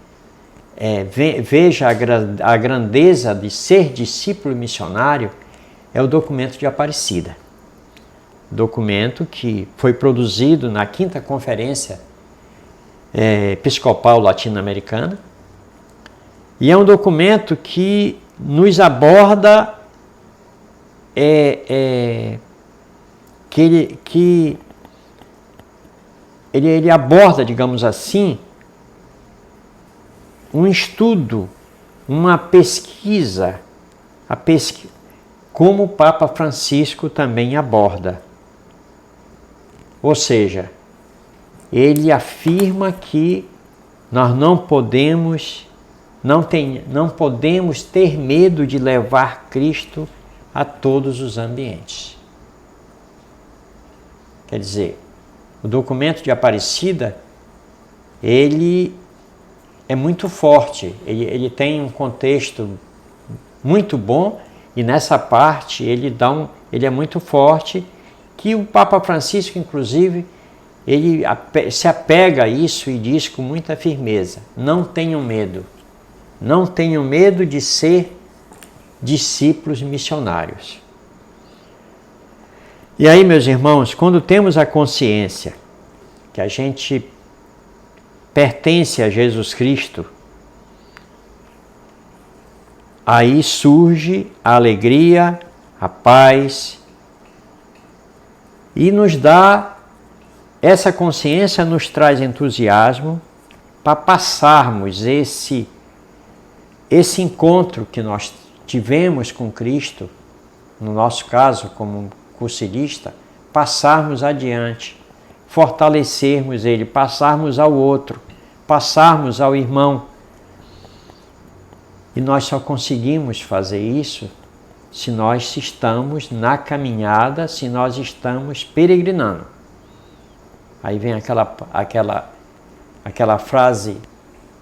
veja a grandeza de ser discípulo missionário é o documento de Aparecida. Documento que foi produzido na 5ª Conferência Episcopal Latino-Americana. E é um documento que nos aborda ele aborda, digamos assim, um estudo, uma pesquisa, como o Papa Francisco também aborda. Ou seja, ele afirma que nós não podemos ter medo de levar Cristo a todos os ambientes. Quer dizer, o documento de Aparecida, ele é muito forte, ele tem um contexto muito bom e nessa parte ele é muito forte, que o Papa Francisco, inclusive, ele se apega a isso e diz com muita firmeza: não tenham medo. Não tenham medo de ser discípulos missionários. E aí, meus irmãos, quando temos a consciência que a gente pertence a Jesus Cristo, aí surge a alegria, a paz e nos dá essa consciência nos traz entusiasmo para passarmos esse encontro que nós tivemos com Cristo, no nosso caso como cursilista, passarmos adiante, fortalecermos ele, passarmos ao outro, passarmos ao irmão. E nós só conseguimos fazer isso se nós estamos na caminhada, se nós estamos peregrinando. Aí vem aquela frase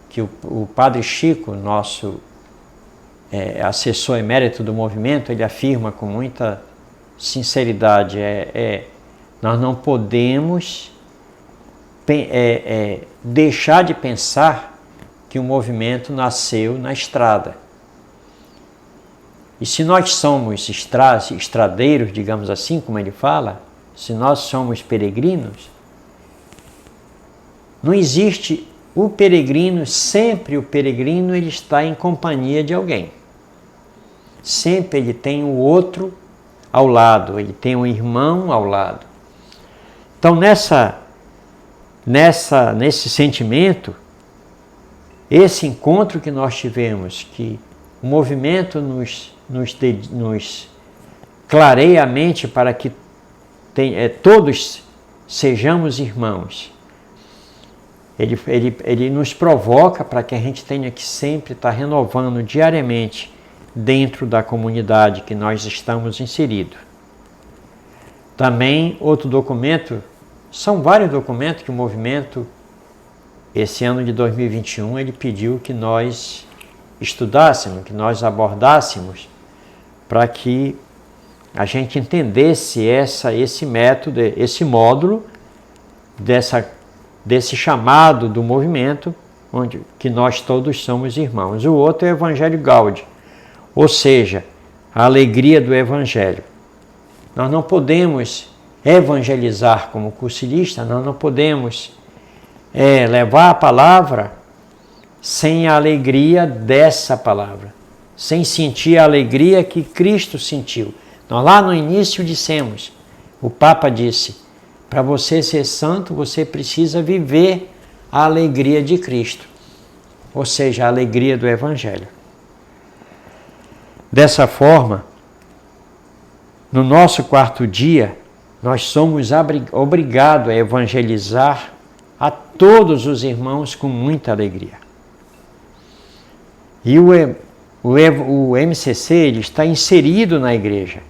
que o Padre Chico, nosso assessor emérito do movimento, ele afirma com muita sinceridade, nós não podemos deixar de pensar que o movimento nasceu na estrada. E se nós somos estradeiros, digamos assim, como ele fala, se nós somos peregrinos, não existe o peregrino, sempre o peregrino ele está em companhia de alguém. Sempre ele tem o outro ao lado, ele tem um irmão ao lado. Então nesse sentimento, esse encontro que nós tivemos, que o movimento nos clareia a mente para que todos sejamos irmãos. Ele nos provoca para que a gente tenha que sempre estar renovando diariamente dentro da comunidade que nós estamos inseridos. Também outro documento, são vários documentos que o movimento, esse ano de 2021, ele pediu que nós estudássemos, que nós abordássemos, para que a gente entendesse esse método, esse módulo desse chamado do movimento, que nós todos somos irmãos. O outro é o Evangelho Gaudium, ou seja, a alegria do Evangelho. Nós não podemos evangelizar como cursilista, nós não podemos levar a palavra sem a alegria dessa palavra, sem sentir a alegria que Cristo sentiu. Nós lá no início dissemos, o Papa disse, para você ser santo, você precisa viver a alegria de Cristo, ou seja, a alegria do Evangelho. Dessa forma, no nosso quarto dia, nós somos obrigados a evangelizar a todos os irmãos com muita alegria. E o MCC ele está inserido na igreja.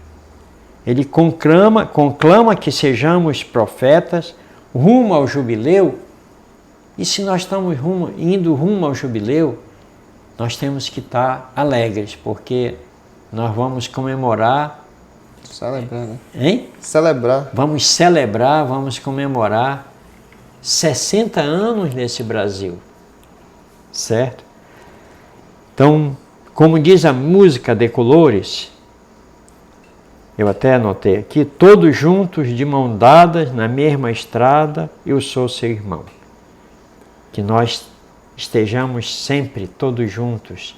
Ele conclama que sejamos profetas rumo ao jubileu. E se nós estamos indo rumo ao jubileu, nós temos que estar alegres, porque nós vamos comemorar. Celebrar, né? Hein? Celebrar. Vamos comemorar 60 anos nesse Brasil. Certo? Então, como diz a música de Colores, eu até anotei aqui, todos juntos de mão dadas na mesma estrada, eu sou seu irmão. Que nós estejamos sempre todos juntos,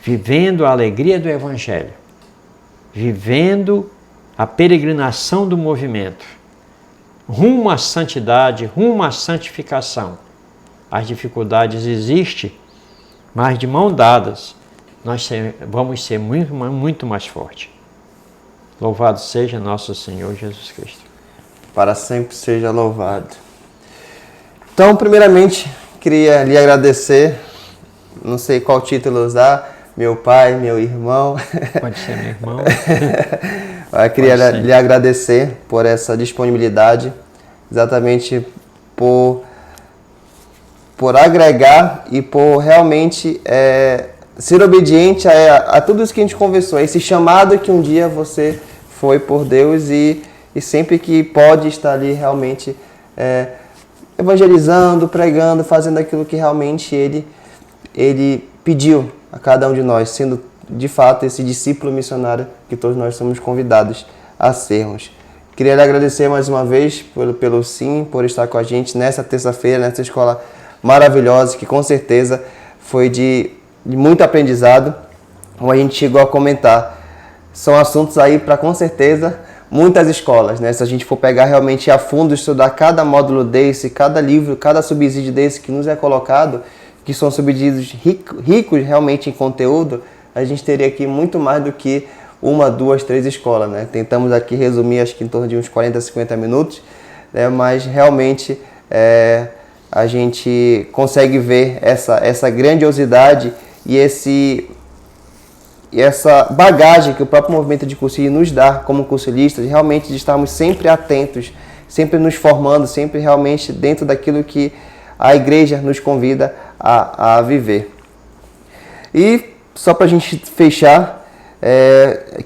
vivendo a alegria do Evangelho, vivendo a peregrinação do movimento, rumo à santidade, rumo à santificação. As dificuldades existem, mas de mão dadas, nós vamos ser muito, muito mais fortes. Louvado seja nosso Senhor Jesus Cristo. Para sempre seja louvado. Então, primeiramente, queria lhe agradecer, não sei qual título usar, meu pai, meu irmão. Pode ser meu irmão. Eu queria lhe agradecer por essa disponibilidade, exatamente por agregar e por realmente ser obediente a tudo isso que a gente conversou, esse chamado que um dia você foi por Deus e sempre que pode estar ali realmente evangelizando, pregando, fazendo aquilo que realmente ele pediu a cada um de nós, sendo de fato esse discípulo missionário que todos nós somos convidados a sermos. Queria lhe agradecer mais uma vez pelo sim, por estar com a gente nessa terça-feira, nessa escola maravilhosa, que com certeza foi de muito aprendizado, como a gente chegou a comentar. São assuntos aí para com certeza muitas escolas, né? Se a gente for pegar realmente a fundo, estudar cada módulo desse, cada livro, cada subsídio desse que nos é colocado, que são subsídios ricos realmente em conteúdo, a gente teria aqui muito mais do que 1, 2, 3 escolas, né? Tentamos aqui resumir, acho que em torno de uns 40, 50 minutos, né? Mas realmente a gente consegue ver essa grandiosidade e essa bagagem que o próprio movimento de cursilho nos dá como cursilistas, realmente de estarmos sempre atentos, sempre nos formando, sempre realmente dentro daquilo que a igreja nos convida a viver. E só para a gente fechar,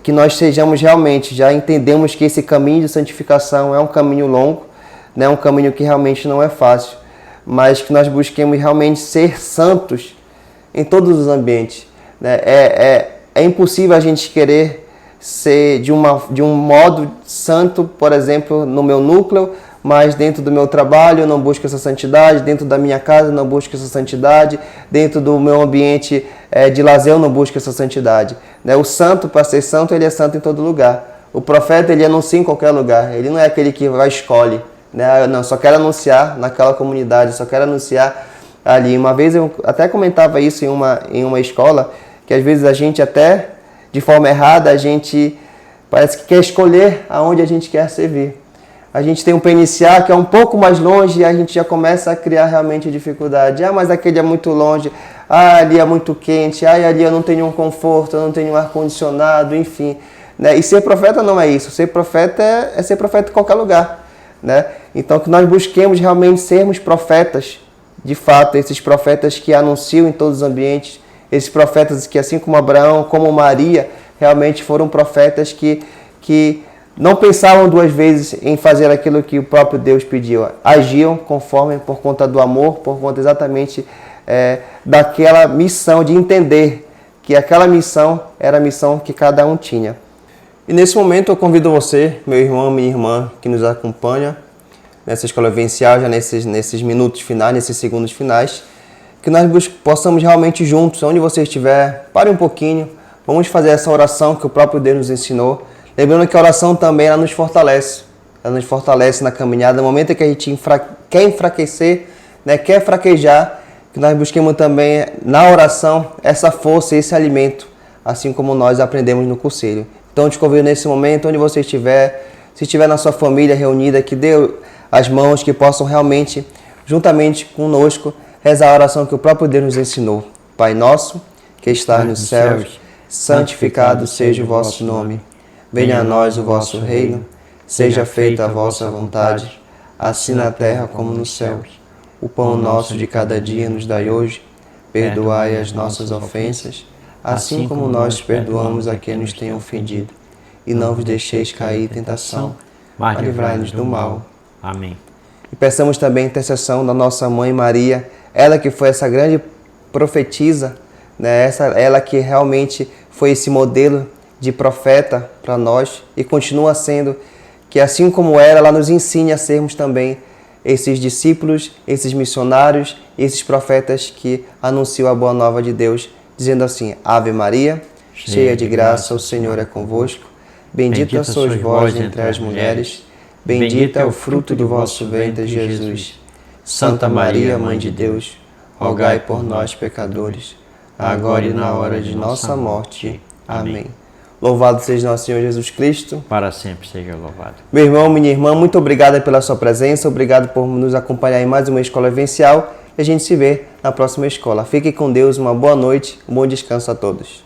que nós sejamos realmente, já entendemos que esse caminho de santificação é um caminho longo, né, um caminho que realmente não é fácil, mas que nós busquemos realmente ser santos em todos os ambientes, né? É impossível a gente querer ser de um modo santo, por exemplo, no meu núcleo, mas dentro do meu trabalho eu não busco essa santidade, dentro da minha casa eu não busco essa santidade, dentro do meu ambiente de lazer eu não busco essa santidade, né? O santo, para ser santo, ele é santo em todo lugar. O profeta, ele anuncia em qualquer lugar, ele não é aquele que vai escolhe, né? Não, só quero anunciar naquela comunidade, só quero anunciar ali. Uma vez eu até comentava isso em uma escola, que às vezes a gente até, de forma errada, a gente parece que quer escolher aonde a gente quer servir. A gente tem um PNCA que é um pouco mais longe e a gente já começa a criar realmente dificuldade. Mas aquele é muito longe, ali é muito quente, ali eu não tenho um conforto, eu não tenho um ar-condicionado, enfim, né? E ser profeta não é isso. Ser profeta é ser profeta em qualquer lugar, né? Então que nós busquemos realmente sermos profetas, de fato, esses profetas que anunciam em todos os ambientes, esses profetas que, assim como Abraão, como Maria, realmente foram profetas que não pensavam duas vezes em fazer aquilo que o próprio Deus pediu. Agiam conforme, por conta do amor, por conta exatamente daquela missão, de entender que aquela missão era a missão que cada um tinha. E nesse momento eu convido você, meu irmão, minha irmã, que nos acompanha nessa escola vivencial, já nesses minutos finais, nesses segundos finais, que nós possamos realmente juntos, onde você estiver, pare um pouquinho, vamos fazer essa oração que o próprio Deus nos ensinou. Lembrando que a oração também ela nos fortalece na caminhada. No momento em que a gente quer enfraquecer, né, quer fraquejar, que nós busquemos também na oração essa força, esse alimento, assim como nós aprendemos no conselho. Então eu te convido nesse momento, onde você estiver, se estiver na sua família reunida, que dê as mãos, que possam realmente, juntamente conosco, rezar a oração que o próprio Deus nos ensinou. Pai nosso, que estás nos céus, santificado seja o vosso nome. Venha a nós o vosso reino, seja feita a vossa vontade, assim na terra como no céu. O pão nosso de cada dia nos dai hoje, perdoai as nossas ofensas, assim como nós perdoamos a quem nos tem ofendido. E não vos deixeis cair em tentação, mas livrai-nos do mal. Amém. E peçamos também a intercessão da nossa mãe Maria, ela que foi essa grande profetisa, né? Ela que realmente foi esse modelo de profeta para nós e continua sendo, que assim como ela nos ensine a sermos também esses discípulos, esses missionários, esses profetas que anunciam a boa nova de Deus, dizendo assim: Ave Maria, cheia de graça, o Senhor é convosco, bendita sois vós entre as mulheres, bendito é o fruto do vosso ventre, Jesus. Santa Maria, Mãe de Deus, rogai por nós, pecadores, agora e na hora de nossa morte. Amém. Louvado seja nosso Senhor Jesus Cristo. Para sempre seja louvado. Meu irmão, minha irmã, muito obrigado pela sua presença, obrigado por nos acompanhar em mais uma Escola Vivencial e a gente se vê na próxima escola. Fique com Deus, uma boa noite, um bom descanso a todos.